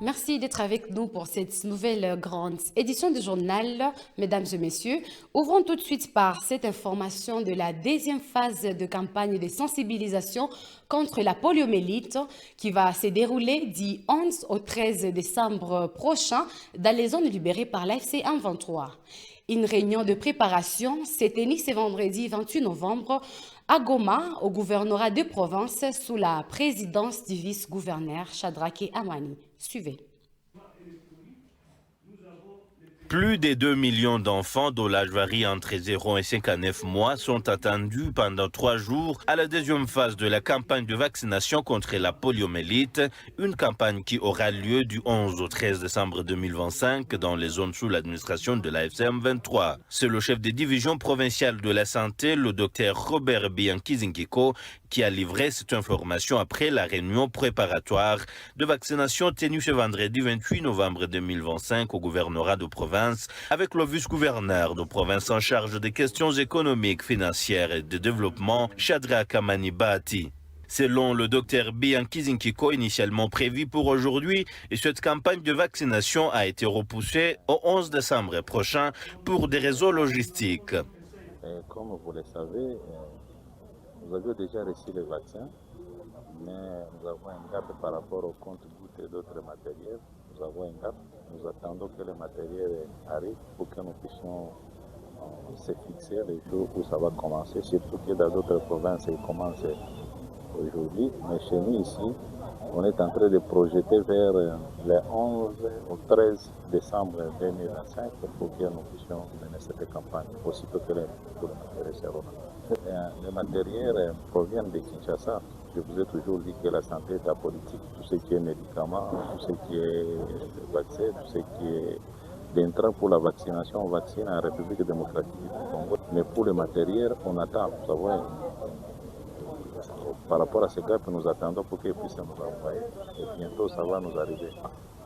Merci d'être avec nous pour cette nouvelle grande édition du journal. Mesdames et messieurs, ouvrons tout de suite par cette information de la deuxième phase de campagne de sensibilisation contre la poliomyélite qui va se dérouler du 11 au 13 décembre prochain dans les zones libérées par l'AFC 123. Une réunion de préparation s'est tenue ce vendredi 28 novembre à Goma, au gouvernorat de province, sous la présidence du vice-gouverneur Shadrake Amani. Suivez. Plus de 2 millions d'enfants dont l'âge varie entre 0 et 59 mois sont attendus pendant 3 jours à la deuxième phase de la campagne de vaccination contre la poliomyélite, une campagne qui aura lieu du 11 au 13 décembre 2025 dans les zones sous l'administration de la FCM 23. C'est le chef des divisions provinciales de la santé, le docteur Robert Bianchi-Zingiko, qui a livré cette information après la réunion préparatoire de vaccination tenue ce vendredi 28 novembre 2025 au gouvernorat de province avec le vice-gouverneur de province en charge des questions économiques, financières et de développement, Shadrake Amani Bahati. Selon le docteur Bianchi-Zingiko, initialement prévu pour aujourd'hui, cette campagne de vaccination a été repoussée au 11 décembre prochain pour des raisons logistiques. Comme vous le savez, nous avions déjà reçu les vaccins, mais nous avons un gap par rapport au compte-gouttes et d'autres matériels. Nous avons un gap. Nous attendons que le matériel arrive pour que nous puissions se fixer les jours où ça va commencer, surtout que dans d'autres provinces, il commence aujourd'hui. Mais chez nous ici, on est en train de projeter vers le 11 au 13 décembre 2025 pour que nous puissions mener cette campagne, aussitôt que les matériels seront là. Le matériel provient de Kinshasa. Je vous ai toujours dit que la santé est apolitique. Tout ce qui est médicaments, tout ce qui est vaccin, tout ce qui est d'intrants pour la vaccination, on vaccine en République démocratique du Congo. Mais pour le matériel, on attend. Vous savez, par rapport à ce gap, nous attendons pour qu'ils puissent nous envoyer. Et bientôt, ça va nous arriver.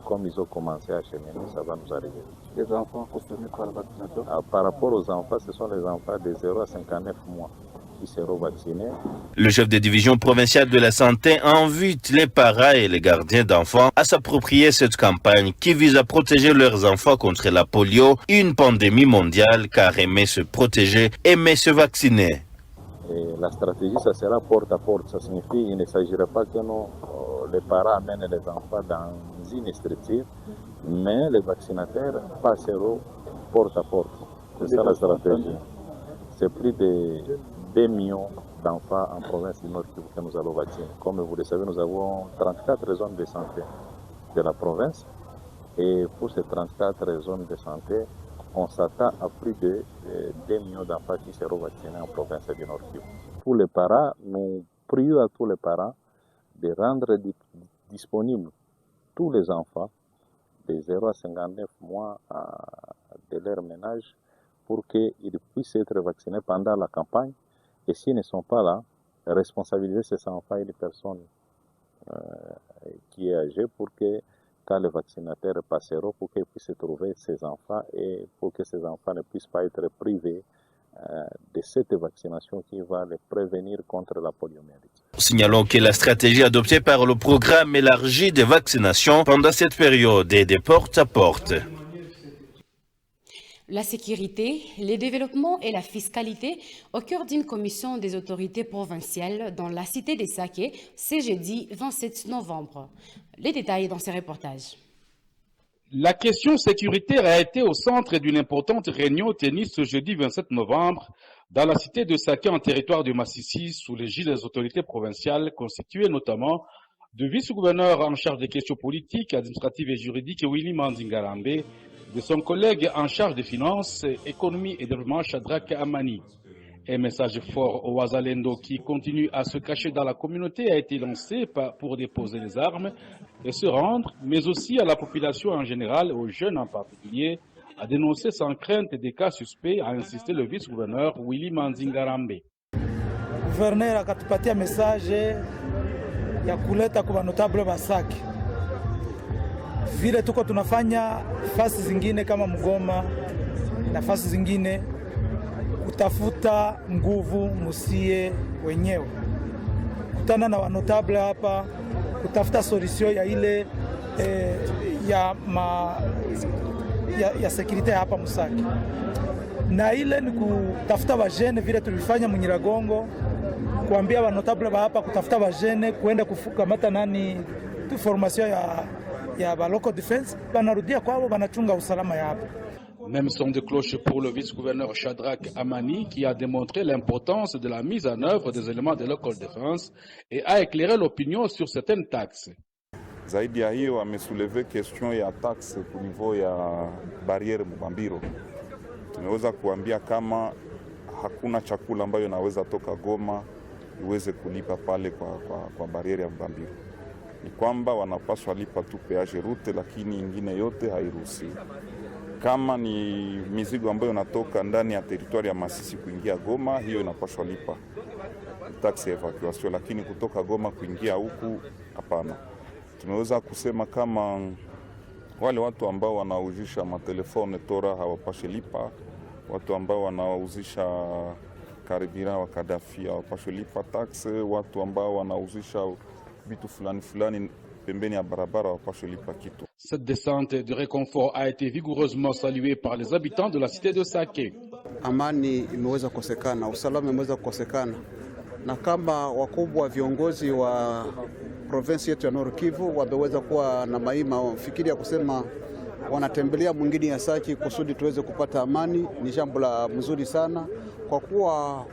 Comme ils ont commencé à cheminer, ça va nous arriver. Les enfants concernés par la vaccination? Par rapport aux enfants, ce sont les enfants de 0 à 59 mois qui seront vaccinés. Le chef de division provinciale de la santé invite les parents et les gardiens d'enfants à s'approprier cette campagne qui vise à protéger leurs enfants contre la polio, une pandémie mondiale, car aimer se protéger, aimer se vacciner. Et la stratégie, ça sera porte à porte. Ça signifie qu'il ne s'agira pas que les parents amènent les enfants dans une structure, mais les vaccinateurs passeront porte à porte. C'est ça la stratégie. C'est plus de 2 millions d'enfants en province du Nord que nous allons vacciner. Comme vous le savez, nous avons 34 zones de santé de la province. Et pour ces 34 zones de santé, on s'attend à plus de 2 millions d'enfants qui seront vaccinés en province du Nord. Pour les parents, nous prions à tous les parents de rendre disponibles tous les enfants de 0 à 59 mois de leur ménage pour qu'ils puissent être vaccinés pendant la campagne. Et s'ils ne sont pas là, responsabiliser ces enfants et les personnes qui est âgée pour que quand les vaccinateurs passeront, pour qu'ils puissent trouver ces enfants et pour que ces enfants ne puissent pas être privés de cette vaccination qui va les prévenir contre la poliomyélite. Signalons que la stratégie adoptée par le programme élargi de vaccination pendant cette période est de porte à porte. La sécurité, le développement et la fiscalité au cœur d'une commission des autorités provinciales dans la cité des Saké, ce jeudi 27 novembre. Les détails dans ces reportages. La question sécuritaire a été au centre d'une importante réunion tenue ce jeudi 27 novembre dans la cité de Saké en territoire de Massissi sous l'égide des autorités provinciales constituées notamment de vice-gouverneur en charge des questions politiques, administratives et juridiques Willy Mandingarambe, de son collègue en charge des finances, économie et développement Shadrake Amani. Un message fort aux Wazalendo qui continuent à se cacher dans la communauté a été lancé pour déposer les armes et se rendre, mais aussi à la population en général et aux jeunes en particulier, à dénoncer sans crainte des cas suspects, a insisté le vice-gouverneur Willy Mandingarambe. Gouverneur akatupatia message ya kuleta kwa notable Basaki. Vile tuko tunafanya fasi zingine kama Mgoma na fasi zingine kutafuta nguvu musie wenyewe. Kutana na wanotable hapa kutafuta solution ya ile ya sekurite hapa Musake, na ile ni kutafuta bajene vile tulifanya Munyiragongo, kuambia ba notable ba hapa kutafuta bajene kuenda kukamata formation ya ba local defense, banarudia kwao banachunga usalama ya hapa. Même son de cloche pour le vice-gouverneur Shadrach Amani, qui a démontré l'importance de la mise en œuvre des éléments de local defense et a éclairé l'opinion sur certaines taxes. Zaidi ya hiyo amesouleve question ya taxe au niveau ya barriere Mubambiro. Tumeweza kuambia kama hakuna chakula ambayo inaweza toka Goma iweze kulipa pale kwa barriere ya Mubambiro. Ni kwamba wanapaswa lipa tu peage route, lakini ingine yote hairuhusiwi. Kama ni mizigo ambayo inatoka ndani ya territoire ya Masisi kuingia Goma, hiyo inapaswa lipa taxe ya evacuation, lakini kutoka Goma kuingia huku hapana. Tumeweza kusema kama wale watu ambao wanauzisha matelefone tora hawapashe lipa, watu ambao wanauzisha karibira wa Kadafi hawapashe lipa taxe, watu ambao wanauzisha vitu fulani pembeni ya barabara hawapashe lipa kitu. Cette descente de réconfort a été vigoureusement saluée par les habitants de la cité de Sake. Amani imeweza kukosekana, usalama imeweza kukosekana, na kama wakubwa viongozi wa province yetu ya Nord Kivu wameweza kuwa na maima fikiri ya kusema wanatembelea mwingine ya Sake kusudi tuweze kupata amani, ni jambo la mzuri sana, kwa kuwa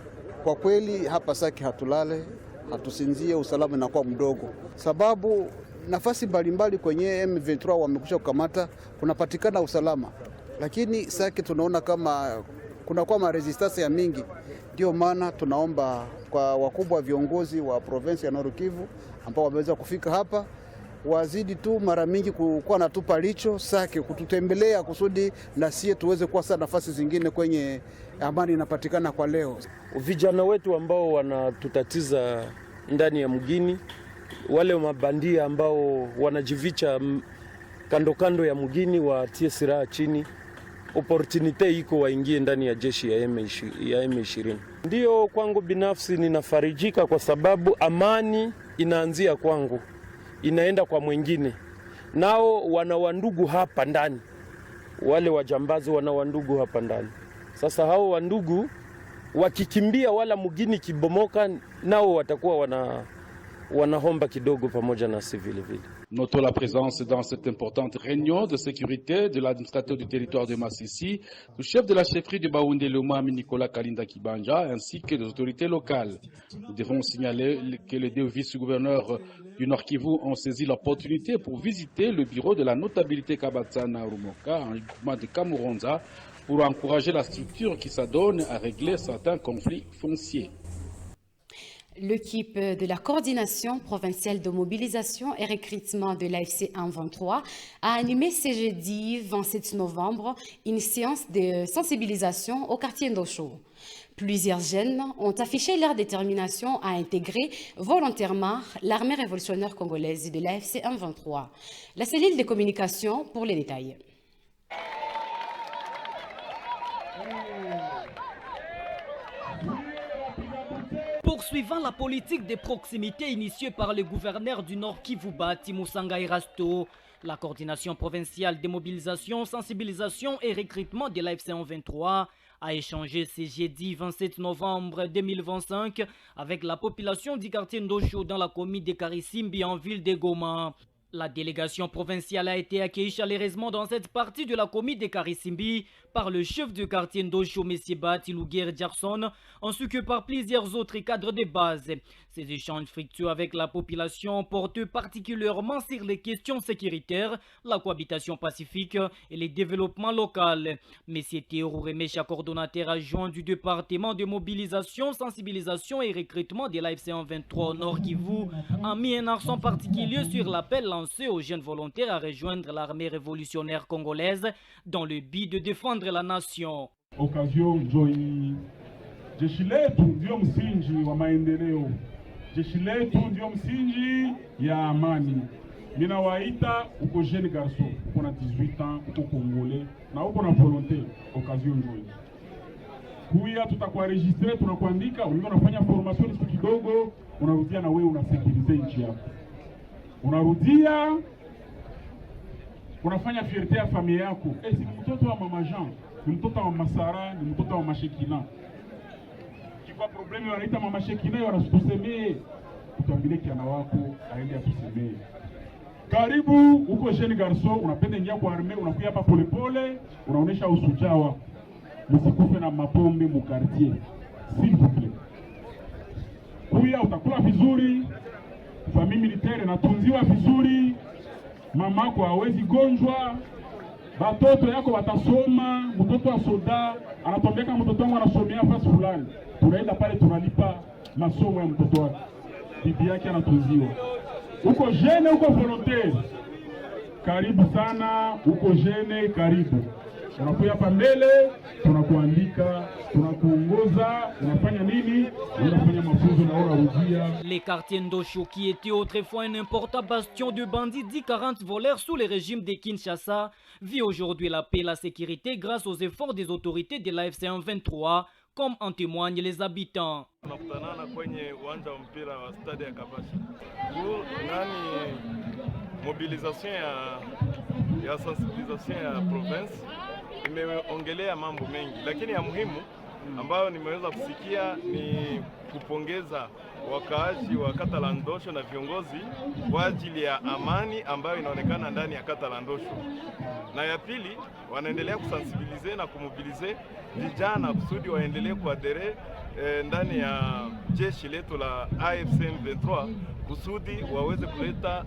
kwa kweli hapa Sake hatulale, hatusinzie, usalama inakuwa mdogo, sababu nafasi mbalimbali kwenye M23 wamekusha kukamata kunapatikana usalama, lakini Sake tunaona kama kunakuwa maresistance ya mingi. Ndio maana tunaomba kwa wakubwa viongozi wa province ya Nord Kivu ambao wameweza kufika hapa wazidi tu mara mingi kuwa natupa licho Sake kututembelea kusudi na sie tuweze kuwa sana nafasi zingine kwenye amani inapatikana kwa leo. Vijana wetu ambao wanatutatiza ndani ya mgini, wale mabandia ambao wanajivicha kando ya mgini watie silaha chini, opportunity iko waingie ndani ya jeshi ya M20. Ndio kwangu binafsi ninafarijika kwa sababu amani inaanzia kwangu, inaenda kwa mwingine. Nao wana wandugu hapa ndani, wale wajambazi wana wandugu hapa ndani. Sasa hao wandugu wakikimbia wala mgini kibomoka, nao watakuwa wanahomba kidogo pamoja na civil vile. Notons la présence dans cette importante réunion de sécurité de l'administrateur du territoire de Masisi, du chef de la chefferie de Baounde Lomami Nicolas Kalinda Kibanja, ainsi que des autorités locales. Nous devons signaler que les deux vice-gouverneurs du Nord Kivu ont saisi l'opportunité pour visiter le bureau de la notabilité Kabatsana Rumoka en groupement de Kamuronza pour encourager la structure qui s'adonne à régler certains conflits fonciers. L'équipe de la coordination provinciale de mobilisation et recrutement de l'AFC 123 a animé ce jeudi 27 novembre une séance de sensibilisation au quartier Ndosho. Plusieurs jeunes ont affiché leur détermination à intégrer volontairement l'armée révolutionnaire congolaise de l'AFC 123. La cellule de communication pour les détails. Poursuivant la politique de proximité initiée par le gouverneur du Nord Kivu Timosanga Erasto, la coordination provinciale de mobilisation, sensibilisation et recrutement de l'AFC 123 a échangé ce jeudi 27 novembre 2025 avec la population du quartier Ndosho dans la commune de Karisimbi en ville de Goma. La délégation provinciale a été accueillie chaleureusement dans cette partie de la commune de Karisimbi par le chef de quartier Ndosho, M. Batilouguer Jackson, ainsi que par plusieurs autres cadres de base. Ces échanges fructueux avec la population portent particulièrement sur les questions sécuritaires, la cohabitation pacifique et le développement local. M. Théo Remecha, coordonnateur adjoint du département de mobilisation, sensibilisation et recrutement de l'AFC 123 Nord Kivu, a mis un accent particulier sur l'appel lancé aux jeunes volontaires à rejoindre l'armée révolutionnaire congolaise dans le but de défendre la nation. Occasion joini jeshi letu ndio msingi wa maendeleo, jeshi letu ndio msingi ya amani. Mina waita uko jeune garçon, uko na 18 ans, uko congolais na uko na volonté, occasion joini kuya, tutakuwa registre, tunakuandika, unafanya formation siku kidogo, unarudia na wewe unasekurize nchi yako, unarudia unafanya fierté ya familia yako. Si ni mtoto wa mama Jean, ni mtoto wa mama Sara, ni mtoto wa mama Shekina. Kwa problemi wanaita mama Shekina, wanatusemee, utambile kiana wako aende atusemee. Karibu uko jeune garçon, unapenda ingia kwa arme, unakuja hapa polepole, unaonesha usujaa wako. Msikufe na mapombe mu quartier, s'il vous plaît. Kuya utakula vizuri, famille militaire natunziwa vizuri, mamako hawezi gonjwa, batoto yako watasoma, mtoto wa soda anatombeka, mtoto wangu anasomea fasi fulani, tunaenda pale tunalipa masomo ya mtoto wake, bibi yake anatunziwa. Uko jeune, uko volontaire, karibu sana. Uko jeune, karibu. Unakuja hapa mbele, tunakuandika, tunakuongoza, unafanya nini, unafanya mafunzo na unarudia. Les quartiers Ndosho, qui étaient autrefois un important bastion de bandits dits 40 voleurs sous le régime de Kinshasa, vit aujourd'hui la paix et la sécurité grâce aux efforts des autorités de la FC 23, comme en témoignent les habitants. Tunakutanana kwenye uwanja wa mpira wa stade ya Kabasha. Mobilisation ya sensibilisation ya province imeongelea mambo mengi, lakini ya muhimu ambayo nimeweza kusikia ni kupongeza wakaaji wa kata la Ndosho na viongozi kwa ajili ya amani ambayo inaonekana ndani ya kata la Ndosho. Na ya pili, wanaendelea kusensibilize na kumobilize vijana kusudi waendelee kuadere ndani ya jeshi letu la AFC M23 kusudi waweze kuleta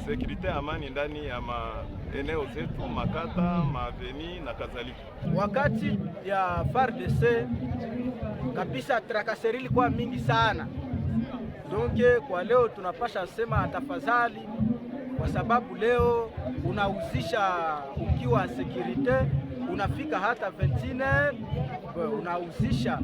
security, amani ndani ya maeneo zetu, makata, maaveni na kadhalika. Wakati ya FARDC kabisa trakaseri ilikuwa mingi sana. Donc kwa leo tunapasha sema tafadhali, kwa sababu leo unauzisha ukiwa security, unafika hata 29 unauzisha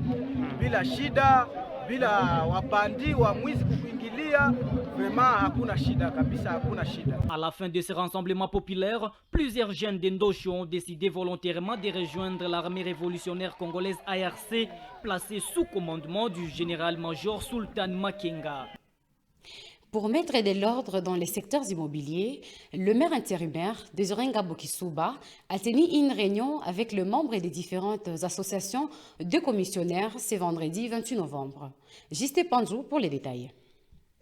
bila shida, bila wapandi wa mwizi kukuingilia, vraiment hakuna shida kabisa, hakuna shida. À la fin de ce rassemblement populaire, plusieurs jeunes d'Ndosho ont décidé volontairement de rejoindre l'armée révolutionnaire congolaise ARC, placée sous commandement du général-major Sultan Makenga. Pour mettre de l'ordre dans les secteurs immobiliers, le maire intérimaire Désiré Ngabo Kisuba a tenu une réunion avec les membres des différentes associations de commissionnaires ce vendredi 28 novembre. Juste Panzou pour les détails.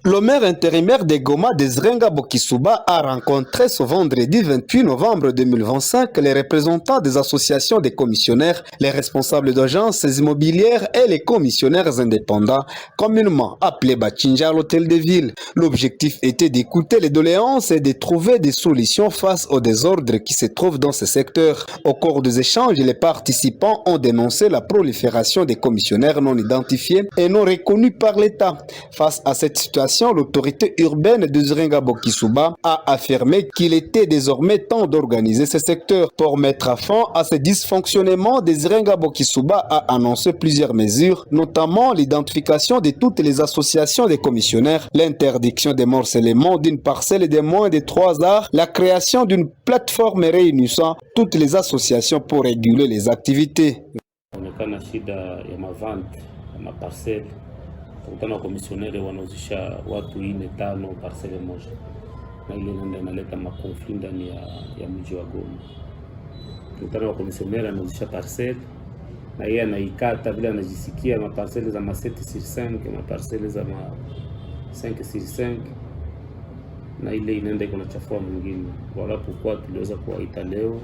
Le maire intérimaire de Goma, Désiré Ngabo Kisuba, a rencontré ce vendredi 28 novembre 2025 les représentants des associations des commissionnaires, les responsables d'agences immobilières et les commissionnaires indépendants, communément appelés Bachinja à l'hôtel de ville. L'objectif était d'écouter les doléances et de trouver des solutions face aux désordres qui se trouvent dans ce secteur. Au cours des échanges, les participants ont dénoncé la prolifération des commissionnaires non identifiés et non reconnus par l'État. Face à cette situation, l'autorité urbaine de Désiré Ngabo Kisuba a affirmé qu'il était désormais temps d'organiser ce secteur. Pour mettre fin à ces dysfonctionnements, Désiré Ngabo Kisuba a annoncé plusieurs mesures, notamment l'identification de toutes les associations des commissionnaires, l'interdiction des morcellements d'une parcelle de moins de 3 arts, la création d'une plateforme réunissant toutes les associations pour réguler les activités. Kutana komisionere wanauzisha watu 4-5 parcele moja, na ile ndio inaleta makonflikt ndani ya mji wa Goma. Kutana wa komisionere anauzisha parcele na yeye anaikata vile anajisikia, maparcele za 7/5, maparcele za 5/5, na ile inaenda iko na chafua mwingine. Wala pourquoi tuliweza kuwaita leo,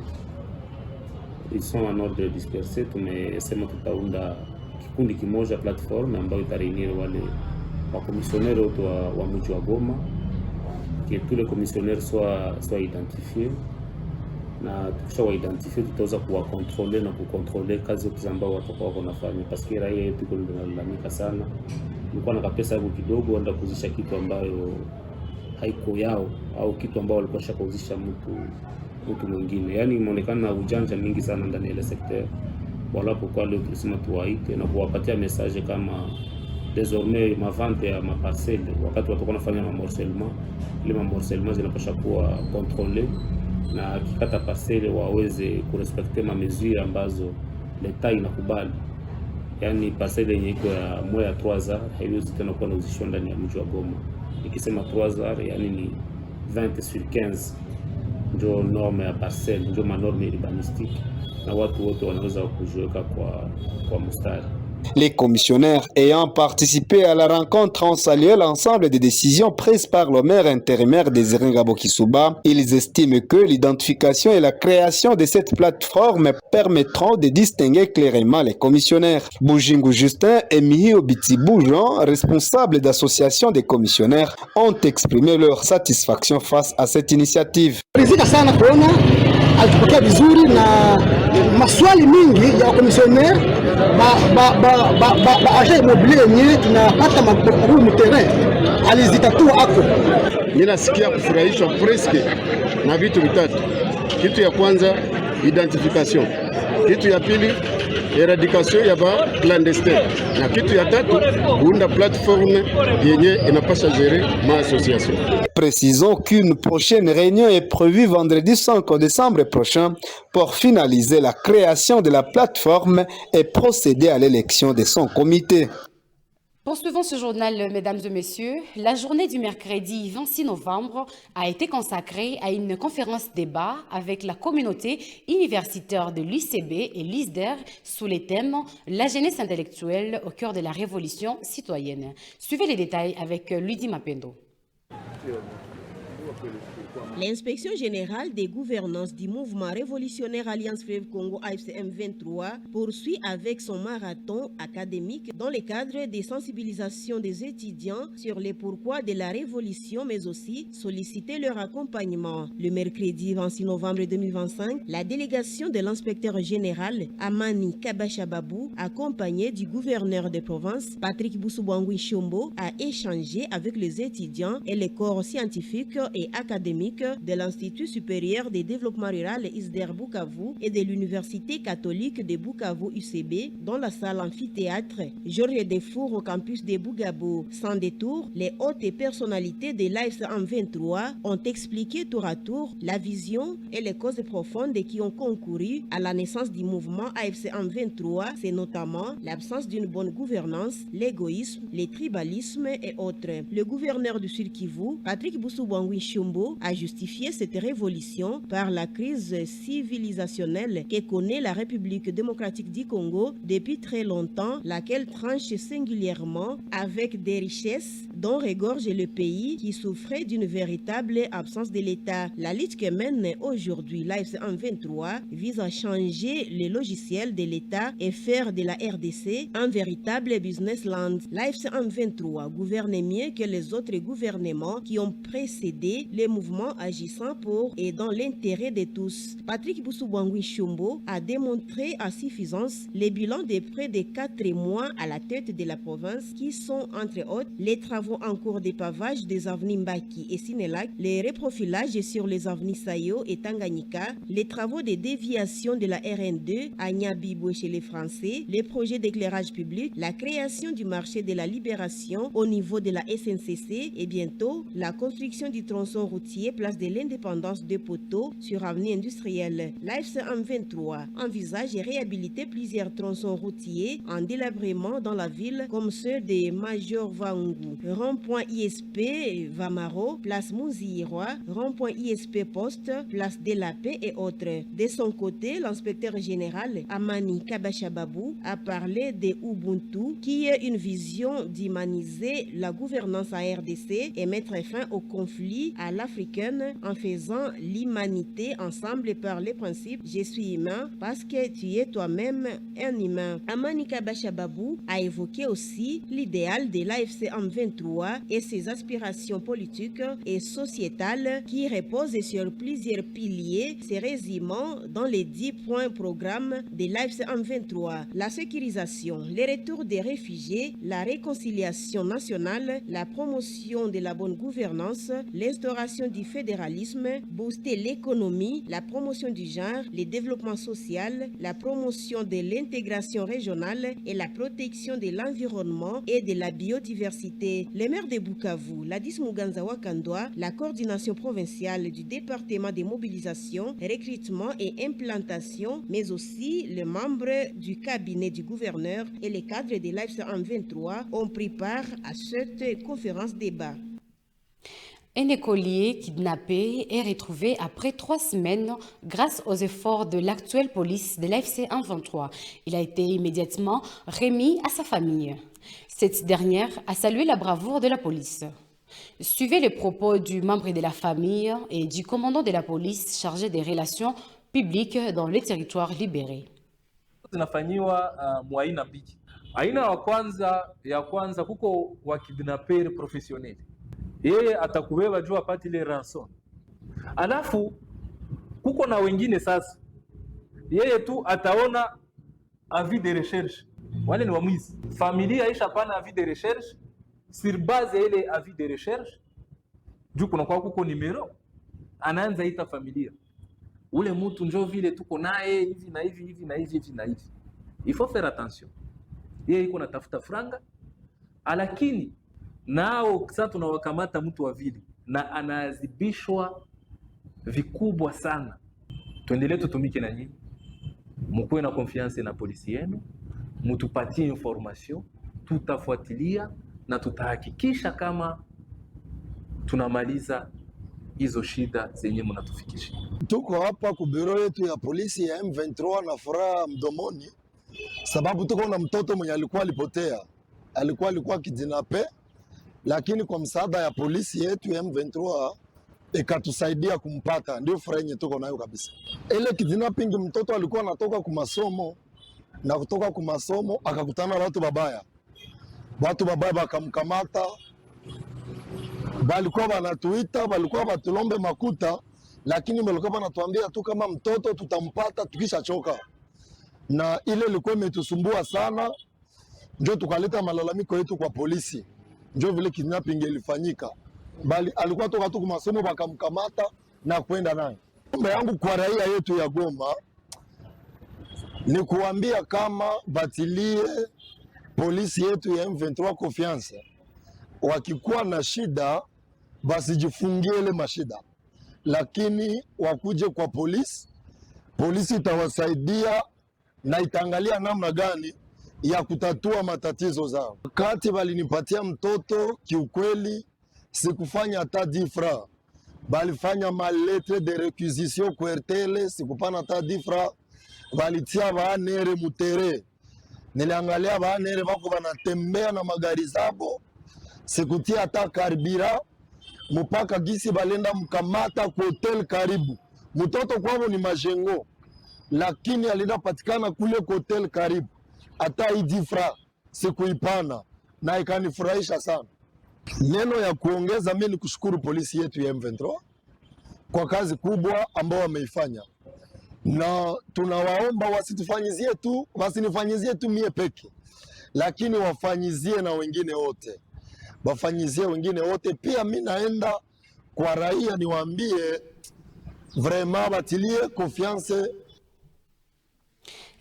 ils sont en ordre dispersé. Tumesema tutaunda kikundi kimoja platform ambayo itareunir wale wa commissionnaires wote wa mji wa Goma, que tous les commissionnaires soient identifiés, na tukisha wa identifier tutaweza kuwa contrôler na kucontrôler kazi zote ambazo watakuwa wanafanya, parce que raia yetu inalalamika sana, nilikuwa na kapesa yangu kidogo wanda kuzisha kitu ambayo haiko yao au kitu ambao walikuwa shakauzisha mtu mwingine. Yani imeonekana ujanja mingi sana ndani ya ile secteur. Voilà pourquoi leo tulisema tuwaite na kuwapatia message kama désormais mavante ya maparcelle, wakati watakuwa wanafanya mamorcellement, ile mamorcellement zinapaswa kuwa contrôlé na kikata parcelle waweze kurespecter ma mesures ambazo l'État inakubali. Yani parcelle yenye iko ya moya ya 3 ans haiwezi tena kuwa nauzishwa ndani ya mji wa Goma. Nikisema 3 ans yani ni 20/15 ndio norme ya parcelle, ndio manorme urbanistique, na watu wote wanaweza kujiweka kwa mstari. Les commissionnaires ayant participé à la rencontre ont salué l'ensemble des décisions prises par le maire intérimaire Désiré Ngabo Kisuba. Ils estiment que l'identification et la création de cette plateforme permettront de distinguer clairement les commissionnaires. Boujingu Justin et Mihio Bitibou Jean, responsables d'associations des commissionnaires, ont exprimé leur satisfaction face à cette initiative. Alipokea vizuri na maswali mingi ya komisioner agent immobilier yenyewe tunapata magumu mterrain alizitatua ako. Mimi nasikia kufurahishwa presque na vitu vitatu. Kitu ya kwanza identification, kitu ya pili eradication ya ba clandestin, na kitu ya tatu kuunda plateforme yenye inapasha gérer ma association. Précisons qu'une prochaine réunion est prévue vendredi 5 décembre prochain pour finaliser la création de la plateforme et procéder à l'élection de son comité. Poursuivons ce journal, mesdames et messieurs. La journée du mercredi 26 novembre a été consacrée à une conférence-débat avec la communauté universitaire de l'UCB et l'ISDER sous les thèmes « La jeunesse intellectuelle au cœur de la révolution citoyenne ». Suivez les détails avec Lydie Mapendo. L'inspection générale des gouvernances du mouvement révolutionnaire Alliance Fleuve Congo AFCM 23 poursuit avec son marathon académique dans le cadre des sensibilisations des étudiants sur les pourquoi de la révolution, mais aussi solliciter leur accompagnement. Le mercredi 26 novembre 2025, la délégation de l'inspecteur général Amani Kabashababou, accompagnée du gouverneur de province Patrick Boussoubangui Chombo, a échangé avec les étudiants et les corps scientifiques et académiques de l'Institut supérieur de développement rural ISDER Bukavu et de l'Université catholique de Bukavu UCB dans la salle amphithéâtre Georges Defour au campus de Bugabo. Sans détour, les hautes personnalités de l'AFCM 23 ont expliqué tour à tour la vision et les causes profondes qui ont concouru à la naissance du mouvement AFCM 23, c'est notamment l'absence d'une bonne gouvernance, l'égoïsme, le tribalisme et autres. Le gouverneur du Sud Kivu, Patrick Boussoubangui Chombo, a justifié cette révolution par la crise civilisationnelle que connaît la République démocratique du Congo depuis très longtemps, laquelle tranche singulièrement avec des richesses dont regorge le pays qui souffrait d'une véritable absence de l'État. La lutte que mène aujourd'hui l'AFCM 23 vise à changer les logiciels de l'État et faire de la RDC un véritable business land. L'AFCM 23 gouverne mieux que les autres gouvernements qui ont précédé les mouvements agissant pour et dans l'intérêt de tous. Patrick Boussoubangui Chombo a démontré à suffisance les bilans de près de 4 mois à la tête de la province qui sont entre autres les travaux en cours de pavage des avenues Mbaki et Sinelac, les reprofilages sur les avenues Sayo et Tanganyika, les travaux de déviation de la RN2 à Nyabibwe chez les Français, les projets d'éclairage public, la création du marché de la libération au niveau de la SNCC et bientôt la construction du tronçon routier place de l'indépendance de Poteau sur avenue industrielle. L'AFCM 23 envisage et réhabiliter plusieurs tronçons routiers en délabrement dans la ville comme ceux de Major Vangu, rond-point ISP Vamaro, place Mouzirois, rond-point ISP Poste, place de la Paix et autres. De son côté, l'inspecteur général Amani Kabashababou a parlé de Ubuntu qui est une vision d'humaniser la gouvernance en RDC et mettre fin au conflit à l'africaine en faisant l'humanité ensemble par les principes « Je suis humain parce que tu es toi-même un humain ». Amani Kabashababou a évoqué aussi l'idéal de l'AFCM 23 et ses aspirations politiques et sociétales qui reposent sur plusieurs piliers, se résumant dans les 10 points programmes de l'AFCM 23. La sécurisation, le retour des réfugiés, la réconciliation nationale, la promotion de la bonne gouvernance, l'instauration du fédéralisme, booster l'économie, la promotion du genre, le développement social, la promotion de l'intégration régionale et la protection de l'environnement et de la biodiversité. Les maires de Bukavu, Ladis Muganza Wakandwa, la coordination provinciale du département des mobilisations, recrutement et implantation, mais aussi les membres du cabinet du gouverneur et les cadres de l'AFCM 23 ont pris part à cette conférence débat. Un écolier kidnappé est retrouvé après 3 semaines grâce aux efforts de l'actuelle police de l'AFC 123. Il a été immédiatement remis à sa famille. Cette dernière a salué la bravoure de la police. Suivez les propos du membre de la famille et du commandant de la police chargé des relations publiques dans les territoires libérés. Zinafanyiwa mwa aina mbili. Aina ya kwanza kuko wa kidnapper professionnel. Yeye atakubeba juu apate ile ransom. Alafu kuko na wengine sasa. Yeye tu ataona avis de recherche. Wale ni wamwizi. Familia isha pana avis de recherche. Sur base ya ile avis de recherche, juu kuna kwa kuko numero, anaanza ita familia. Ule mtu njoo vile tuko naye hivi na hivi hivi na hivi hivi na hivi. Il faut faire attention. Yeye iko natafuta franga, lakini nao sasa tunawakamata mtu wa vile na anaadhibishwa vikubwa sana. Tuendelee tutumike na nyinyi. Mkuwe na confiance na polisi yenu, mtupatie information, tutafuatilia na tutahakikisha kama tunamaliza hizo shida zenye mnatufikisha. Tuko hapa ku bureau yetu ya polisi ya M23 na furaha mdomoni, sababu tuko na mtoto mwenye alikuwa alipotea, alikuwa kidnape, lakini kwa msaada ya polisi yetu ya M23 ikatusaidia kumpata. Ndio furaha yenye tuko nayo kabisa. Ile kidnapping, mtoto alikuwa anatoka kwa masomo na kutoka kwa masomo akakutana na watu babaya. Watu babaya bakamkamata, balikuwa banatuita, balikuwa batulombe makuta, lakini walikuwa banatuambia tu kama mtoto tutampata tukishachoka. Na ile ilikuwa imetusumbua sana, ndio tukaleta malalamiko yetu kwa polisi. Ndio vile kidnapping ilifanyika. Bali alikuwa toka tu kwa masomo bakamkamata na kwenda naye. Ombi yangu kwa raia yetu ya Goma ni kuambia kama batilie polisi yetu ya M23 confiance. Wakikuwa na shida basijifungie ile mashida, lakini wakuje kwa polisi. Polisi itawasaidia na itaangalia namna gani ya kutatua matatizo zao. Wakati walinipatia mtoto, kiukweli sikufanya hata 10 francs, balifanya maletre de requisition kwa RTL, sikupana hata 10 francs. Walitia baanere mutere, niliangalia baanere bako banatembea na magari zabo, sikutia hata karibira, mpaka gisi balenda mkamata kwa hotel karibu. Mtoto kwao ni Majengo, lakini alida patikana kule kwa hotel karibu. Hata 10 francs sikuipana na ikanifurahisha sana. Neno ya kuongeza, mimi kushukuru polisi yetu ya M23 kwa kazi kubwa ambao wameifanya, na tunawaomba wasinifanyizie tu mie peke, lakini wafanyizie na wengine wote, wafanyizie wengine wote. Pia mimi naenda kwa raia niwaambie vraiment batilie confiance.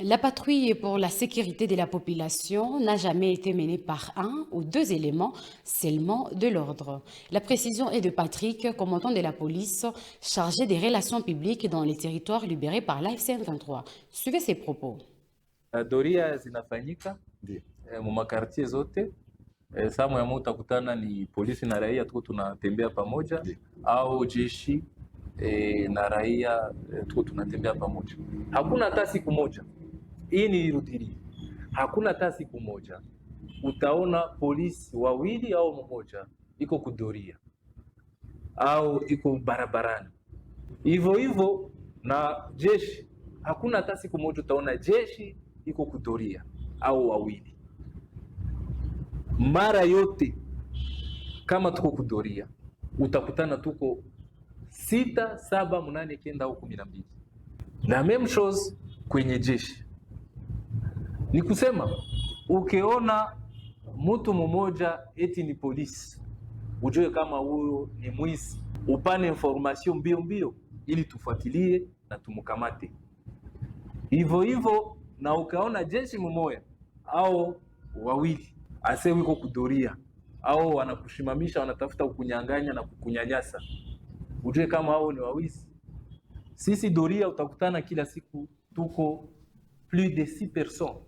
La patrouille pour la sécurité de la population n'a jamais été menée par 1 ou 2 éléments seulement de l'ordre. La précision est de Patrick, commandant de la police chargé des relations publiques dans les territoires libérés par l'AFC 23. Suivez ses propos. Doria zinafanyika mu makartie zote. Samu ya muta kutana ni polisi na raia, tuko tunatembea pamoja, au jeshi na raia tuko tunatembea pamoja. Hakuna hata siku moja, hii ni rutini, hakuna hata siku moja utaona polisi wawili au mmoja iko kudoria au iko barabarani. Hivyo na jeshi, hakuna hata siku moja utaona jeshi iko kudoria au wawili. Mara yote kama tuko kudoria utakutana tuko 6, 7, 8, 9 au 12. Na même chose kwenye jeshi. Ni kusema ukiona mtu mmoja eti ni polisi, ujue kama huyo ni mwizi, upane information mbio ili tufuatilie na tumkamate. Hivyo na ukaona jeshi mmoja au wawili ase wiko kudoria au wanakushimamisha, wanatafuta kukunyang'anya na kukunyanyasa, ujue kama hao ni wawizi. Sisi doria utakutana kila siku tuko plus de 6 personnes.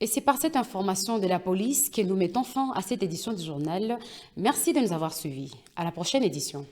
Et c'est par cette information de la police que nous mettons fin à cette édition du journal. Merci de nous avoir suivis. À la prochaine édition.